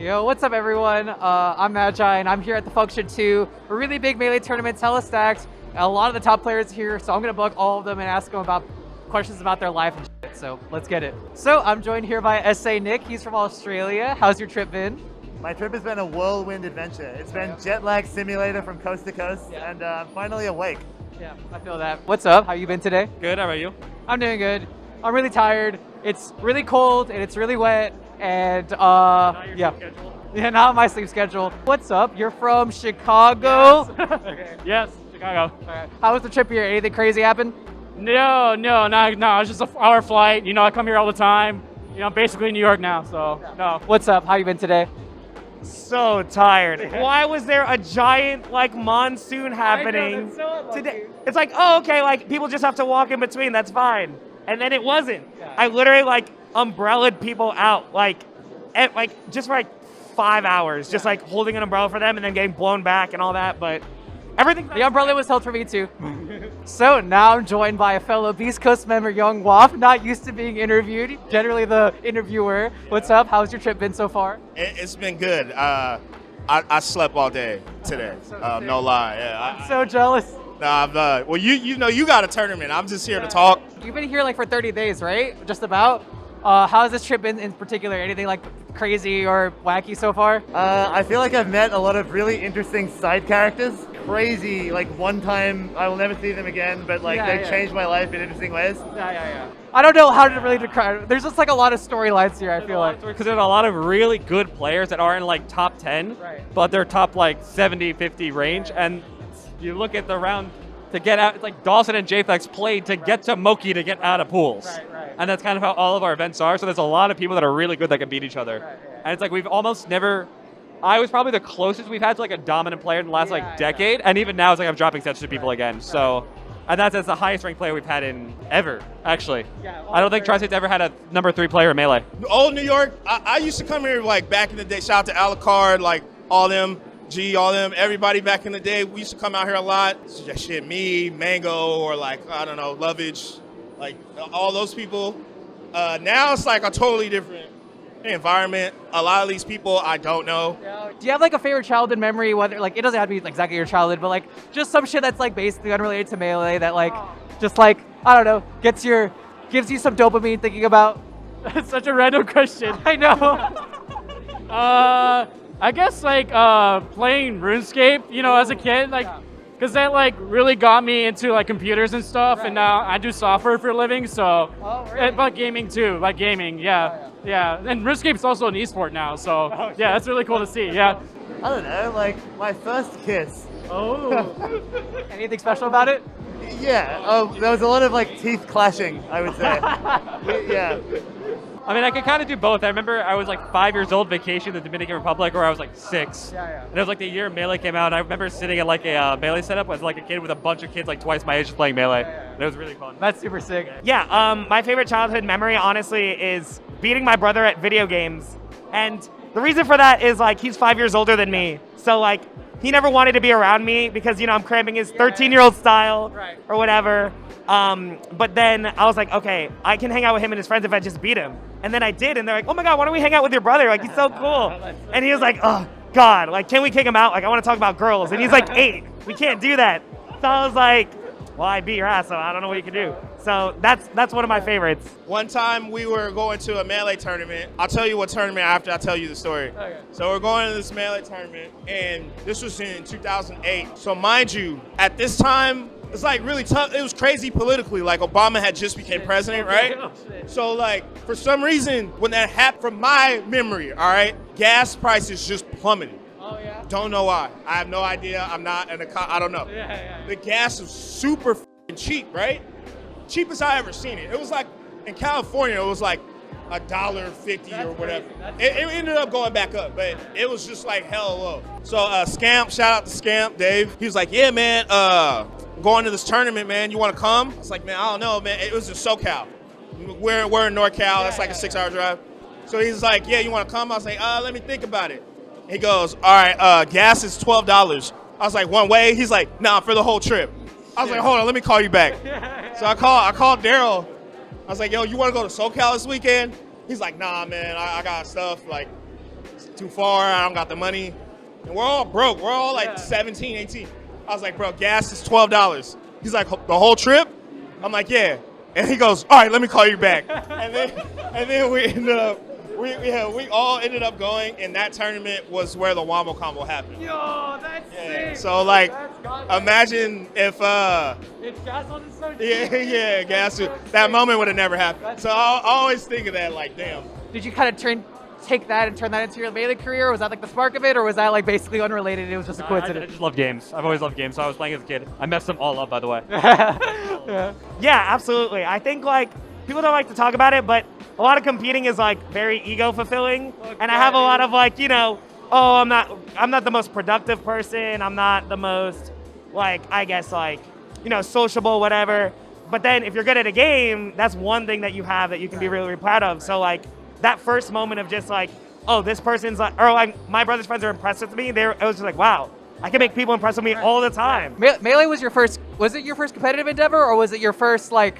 Yo, what's up everyone? I'm Magi and I'm here at the Function 2, a really big Melee tournament, telestacked. A lot of the top players here, so I'm gonna book all of them and ask them about questions about their life and shit, so let's get it. So I'm joined here by SA Nick, he's from Australia. How's your trip been? My trip has been a whirlwind adventure. It's been jet lag simulator from coast to coast, and I'm finally awake. Yeah, I feel that. What's up? How you been today? Good, how about you? I'm doing good. I'm really tired. It's really cold and it's really wet. And yeah, not my sleep schedule. What's up? You're from Chicago? Yes, Okay. yes, Chicago. Alright. How was the trip here? Anything crazy happen? No, it's just a 4-hour flight. You know, I come here all the time. You know, I'm basically in New York now, so no. What's up? How you been today? So tired. Why was there a giant monsoon happening that's so unlucky. today? It's like, oh, okay, people just have to walk in between. That's fine. And then it wasn't. Yeah. I literally umbrellaed people out just for 5 hours, just holding an umbrella for them and then getting blown back and all that. But everything. The umbrella was held for me too. So now I'm joined by a fellow Beast Coast member, young Waff, not used to being interviewed, generally the interviewer. What's up? How's your trip been so far? It's been good. I slept all day today. No lie. Yeah. I'm so jealous. Nah, I'm not. Well, you know you got a tournament. I'm just here to talk. You've been here for 30 days, right? Just about. How's this trip been in particular? Anything crazy or wacky so far? I feel like I've met a lot of really interesting side characters. Crazy, one time, I will never see them again, but they've changed my life in interesting ways. Yeah. I don't know how to really describe. There's just a lot of storylines here, I feel like. Because there's a lot of really good players that aren't top 10, Right. but they're top 70, 50 range. And you look at the round to get out, it's like Dawson and JFlex played to get to Moki to get out of pools. Right. And that's kind of how all of our events are. So there's a lot of people that are really good that can beat each other. Right. And it's we've almost never. I was probably the closest we've had to a dominant player in the last decade, and even now it's I'm dropping sets to people again. So, and that's the highest ranked player we've had in ever, actually. Yeah, I don't think Tri-State's ever had a number 3 player in Melee. Old New York. I used to come here back in the day. Shout out to Alucard, all them, all them, everybody back in the day. We used to come out here a lot. Shit, me, Mango, or I don't know, Lovage, all those people. Now it's a totally different environment. A lot of these people I don't know. Do you have a favorite childhood memory? Whether it doesn't have to be exactly your childhood, but just some shit that's basically unrelated to Melee that just I don't know, gives you some dopamine thinking about. That's such a random question. I know. I guess playing RuneScape, as a kid, because that really got me into computers and stuff, and now I do software for a living, so but gaming too, gaming, yeah. And RuneScape's also an esport now, so yeah, that's really cool to see. Yeah. I don't know, my first kiss. Oh. Anything special about it? Yeah, there was a lot of teeth clashing, I would say. Yeah. I mean, I could kind of do both. I remember I was 5 years old, vacation in the Dominican Republic, where I was 6. Yeah. And it was the year Melee came out, and I remember sitting at a Melee setup as a kid with a bunch of kids twice my age just playing Melee. And it was really fun. That's super sick. Yeah, my favorite childhood memory, honestly, is beating my brother at video games. And the reason for that is, he's 5 years older than me. So, he never wanted to be around me because, I'm cramping his 13-year-old style or whatever. But then I was okay, I can hang out with him and his friends if I just beat him. And then I did, and they're oh my God, why don't we hang out with your brother? He's so cool. And he was oh God, can we kick him out? I want to talk about girls. And he's 8. We can't do that. So I was well, I beat your ass, so I don't know what you can do. So that's one of my favorites. One time we were going to a Melee tournament. I'll tell you what tournament after I tell you the story. Okay. So we're going to this Melee tournament, and this was in 2008. So mind you, at this time, it's really tough. It was crazy politically. Obama had just became president, right? So for some reason, when that happened, from my memory, all right, gas prices just plummeted. Oh yeah. Don't know why. I have no idea. I'm not I don't know. Yeah. The gas was super cheap, right? Cheapest I ever seen it. It was in California, it was $1.50 or whatever. It ended up going back up, but it was just hella low. So Scamp, shout out to Scamp, Dave. He was yeah, man, going to this tournament, man. You want to come? I was man, I don't know, man. It was in SoCal. We're in NorCal. That's a 6-hour drive. So he's yeah, you want to come? I was let me think about it. He goes, all right, gas is $12. I was one way. He's nah, for the whole trip. I was hold on, let me call you back. So I called Daryl. I was yo, you want to go to SoCal this weekend? He's nah, man, I got stuff. too far. I don't got the money. And we're all broke. We're all like 17, 18. I was like, bro, gas is $12. He's like, the whole trip? I'm like, yeah. And he goes, all right, let me call you back. and then we ended up, we all ended up going, and that tournament was where the Wombo combo happened. Yo, that's sick. So like, imagine if gas wasn't so yeah, gas. That moment would have never happened. So I always think of that, like, damn. Did you kind of take that and turn that into your Melee career? Was that like the spark of it, or was that like basically unrelated? It was just a coincidence. I just love games. I've always loved games, so I was playing as a kid. I messed them all up, by the way. Yeah, absolutely. I think like people don't like to talk about it, but a lot of competing is like very ego fulfilling, and I have a lot of like, you know, oh, I'm not the most productive person. I'm not the most like, I guess like, you know, sociable, whatever. But then if you're good at a game, that's one thing that you have that you can be really, really proud of. So like that first moment of just like, oh, this person's like, or like my brother's friends are impressed with me. It was just like, wow, I can make people impressed with me all the time. Melee was it your first competitive endeavor, or was it your first like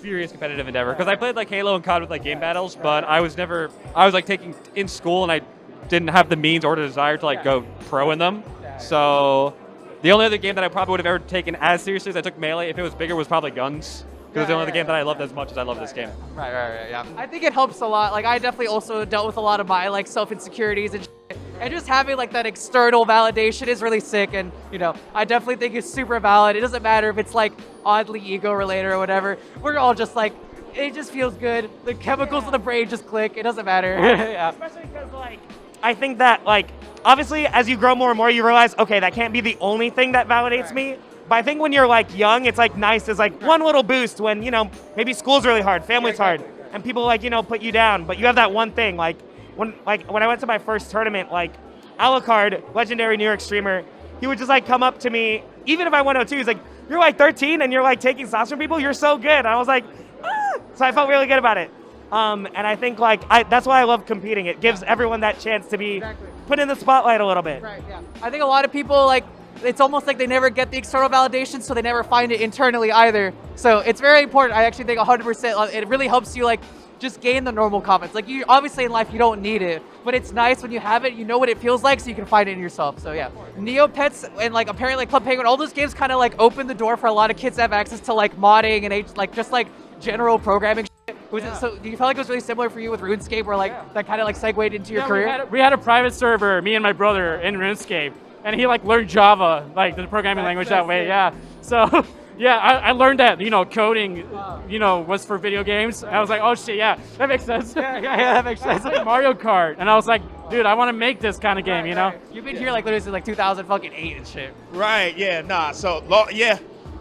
serious competitive endeavor? Because I played like Halo and COD with like game battles, but I was like taking in school, and I didn't have the means or the desire to like go pro in them. So the only other game that I probably would have ever taken as seriously as I took Melee, if it was bigger, was probably Guns. Because it's the only other game that I loved as much as I love this game. Right, yeah. I think it helps a lot. Like, I definitely also dealt with a lot of my, like, self-insecurities and shit. And just having, like, that external validation is really sick. And, you know, I definitely think it's super valid. It doesn't matter if it's, like, oddly ego-related or whatever. We're all just, like, it just feels good. The chemicals in the brain just click. It doesn't matter. Yeah. Especially because, like, I think that, like, obviously, as you grow more and more, you realize, okay, that can't be the only thing that validates me. But I think when you're like young, it's like nice as like one little boost when, you know, maybe school's really hard, family's hard, and people like, you know, put you down. But you have that one thing, like when I went to my first tournament, like Alucard, legendary New York streamer, he would just like come up to me, even if I went 0-2, he's like, you're like 13 and you're like taking slots from people, you're so good. And I was like, ah! So I felt really good about it. And I think like that's why I love competing. It gives everyone that chance to be put in the spotlight a little bit. Right, yeah. I think a lot of people like, it's almost like they never get the external validation, so they never find it internally either. So it's very important. I actually think 100%, it really helps you like just gain the normal confidence. Like you, obviously in life you don't need it, but it's nice when you have it, you know what it feels like, so you can find it in yourself. So yeah, Neopets and like apparently Club Penguin, all those games kind of like open the door for a lot of kids to have access to like modding and like just like general programming shit. So do you feel like it was really similar for you with RuneScape, where like that kind of like segued into your career? We had a private server, me and my brother, in RuneScape. And he like learned Java, like the programming language that way, yeah. So yeah, I learned that, you know, coding, you know, was for video games. And I was like, oh shit, yeah, that makes sense. Yeah, that makes sense. Like Mario Kart, and I was like, dude, I want to make this kind of game, you know? You've been here like literally since like 2008 and shit. Right, yeah, nah, so,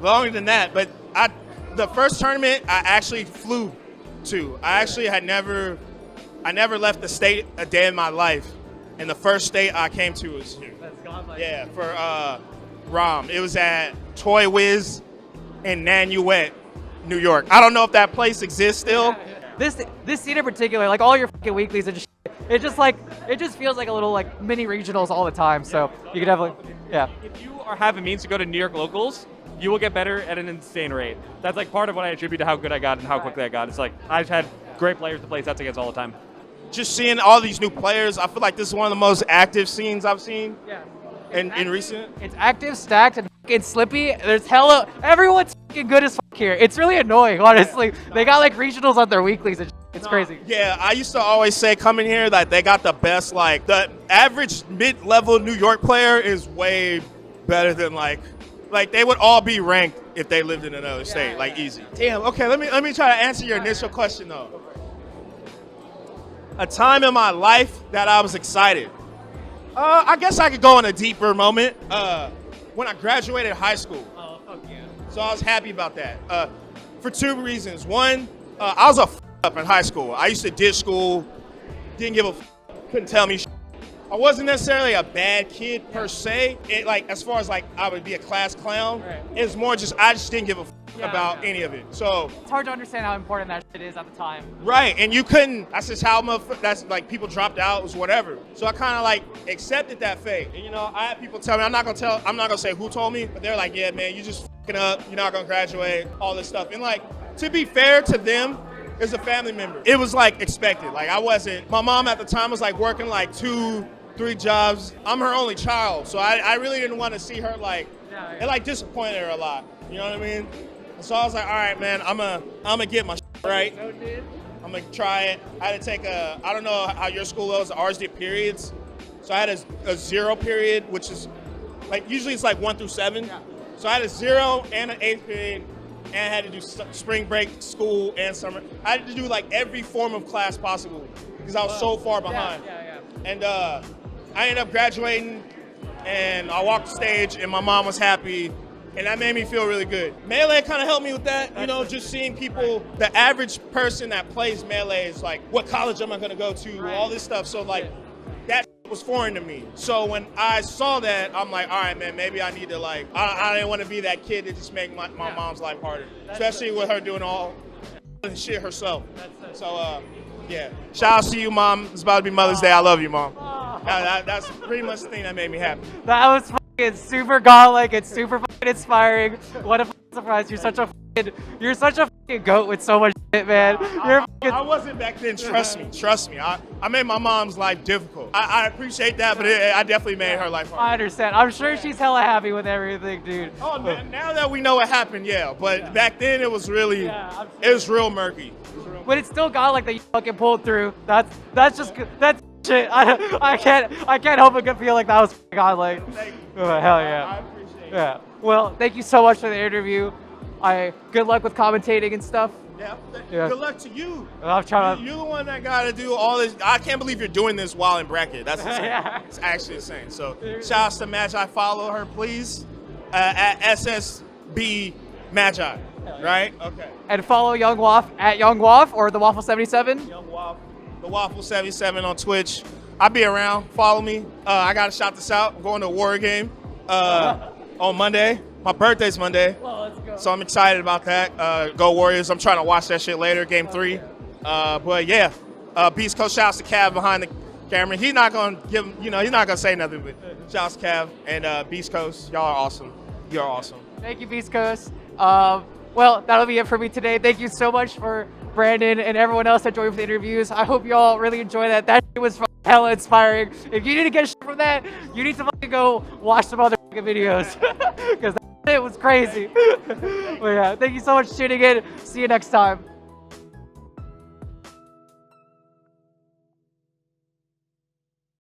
longer than that. But the first tournament I actually flew to. I actually had never left the state a day in my life. And the first state I came to was here. Yeah, for ROM. It was at Toy Wiz in Nanuet, New York. I don't know if that place exists still. This scene in particular, like all your fucking weeklies and shit, it just feels like a little like mini regionals all the time. So you can definitely, yeah. If you have a means to go to New York locals, you will get better at an insane rate. That's like part of what I attribute to how good I got and how quickly I got. It's like I've had great players to play sets against all the time. Just seeing all these new players, I feel like this is one of the most active scenes I've seen. Yeah. In recent. It's active, stacked, and fucking slippy. There's hella, everyone's fucking good as fuck here. It's really annoying, honestly. They got like regionals on their weeklies and it's crazy. Yeah, I used to always say coming here that they got the best, like the average mid-level New York player is way better than like they would all be ranked if they lived in another state, like easy. Damn, okay, let me try to answer your initial question though. A time in my life that I was excited. I guess I could go in a deeper moment. When I graduated high school. Oh, fuck yeah. So I was happy about that. For two reasons. One, I was a up in high school. I used to ditch school, didn't give a couldn't tell me shit. I wasn't necessarily a bad kid per se. Like as far as like I would be a class clown. Right. It's more just I just didn't give a about any of it. So it's hard to understand how important that shit is at the time. Right, and you couldn't. That's just how that's like people dropped out, it was whatever. So I kind of like accepted that fate. And you know, I had people tell me I'm not gonna say who told me, but they're like, yeah, man, you just fucking up. You're not gonna graduate. All this stuff. And like to be fair to them, It was a family member. It was like expected. Like I wasn't. My mom at the time was like working like 2-3 jobs. I'm her only child, so I really didn't want to see her like. It like disappointed her a lot. You know what I mean? And so I was like, all right, man, I'm gonna get my right. I'm gonna try it. I had to take I don't know how your school was. Ours did periods. So I had a 0 period, which is like usually it's like 1 through 7. Yeah. So I had a 0 and an 8th period, and I had to do spring break, school, and summer. I had to do like every form of class possible because I was so far behind. And I ended up graduating, and I walked the stage, and my mom was happy, and that made me feel really good. Melee kind of helped me with that, you know, just seeing people. The average person that plays Melee is like, what college am I gonna go to? All this stuff. So like, that was foreign to me. So when I saw that, I'm like, all right, man, maybe I need to like, I didn't want to be that kid that just make my mom's life harder, especially with her doing all the shit herself. So yeah, shout out to you, Mom. It's about to be Mother's Day. I love you, Mom. That's pretty much the thing that made me happy. That was fucking super godlike. It's super fucking inspiring. What a fucking surprise! You're such a fucking goat with so much shit, man. I wasn't back then. Trust me. I made my mom's life difficult. I appreciate that, but I definitely made her life hard. I understand. I'm sure she's hella happy with everything, dude. Oh, now that we know what happened, yeah. But back then it was really, it was real murky. But it's still godlike that you fucking pulled through. That's shit. I can't help but feel like that was godlike. Oh, hell yeah. I appreciate it. Yeah. Well, thank you so much for the interview. Good luck with commentating and stuff. Yeah. Yeah. Good luck to you. I'm trying to. You're the one that got to do all this. I can't believe you're doing this while in bracket. That's insane. Yeah. It's actually insane. So shout outs to Magi. Follow her, please, at SSB Magi. Right? Okay. And follow Young Waff at Young Waff or the Waffle 77. Young Waff, the Waffle 77 on Twitch. I'll be around. Follow me. I got to shout this out. I'm going to a Warrior game on Monday. My birthday's Monday. Well, let's go. So I'm excited about that. Go Warriors. I'm trying to watch that shit later, game 3. But yeah, Beast Coast, shouts to Cav behind the camera. He's not going to give him, he's not going to say nothing, but shouts to Cav and Beast Coast. Y'all are awesome. You're awesome. Thank you, Beast Coast. Well, that'll be it for me today. Thank you so much for Brandon and everyone else that joined for the interviews. I hope you all really enjoyed that. That shit was hella inspiring. If you need to get shit from that, you need to fucking go watch some other fucking videos because that shit was crazy. But yeah, thank you so much for tuning in. See you next time.